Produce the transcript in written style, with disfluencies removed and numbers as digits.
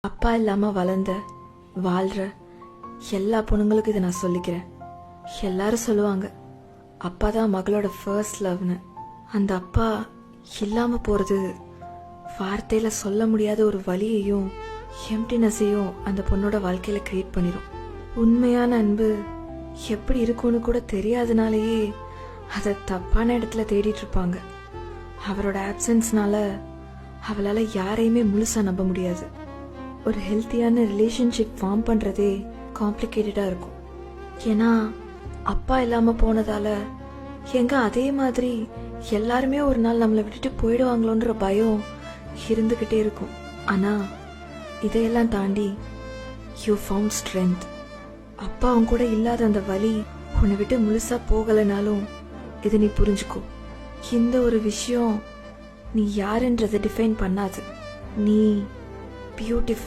அப்பா இல்லாம வளர்ந்த வாழ்ற எல்லா பொண்ணுங்களுக்கும் இதை நான் சொல்லிக்கிறேன். எல்லாரும் சொல்லுவாங்க அப்பா தான் மகளோட ஃபர்ஸ்ட் லவ்னு. அந்த அப்பா இல்லாம போறது வார்த்தையில சொல்ல முடியாத ஒரு வலியையும் எம்டினஸையும் அந்த பொண்ணோட வாழ்க்கையில கிரியேட் பண்ணிடும். உண்மையான அன்பு எப்படி இருக்கும்னு கூட தெரியாதனாலேயே அதை தப்பான இடத்துல தேடிட்டு இருப்பாங்க. அவரோட ஆப்சன்ஸ்னால அவளால யாரையுமே முழுசா நம்ப முடியாது. ஒரு ஹெல்த்தியான ரிலேஷன்ஷிப் ஃபார்ம் பண்றதே காம்ப்ளிகேட்டடா இருக்கும். ஏன்னா அப்பா இல்லாம போனதால எங்க அதே மாதிரி எல்லாருமே ஒரு நாள் நம்மளை விட்டுட்டு போயிடுவாங்களோன்ற பயம் இருந்துகிட்டே இருக்கும். ஆனா இதையெல்லாம் தாண்டி யூ ஃபவுண்ட் ஸ்ட்ரென்த். அப்பா அவங்க கூட இல்லாத அந்த வலி உன்னை விட்டு முழுசா போகலைனாலும் இதை நீ புரிஞ்சுக்கோ. இந்த ஒரு விஷயம் நீ யாருன்றதை டிஃபைன் பண்ணாது. நீ பியூட்டிஃபுல்.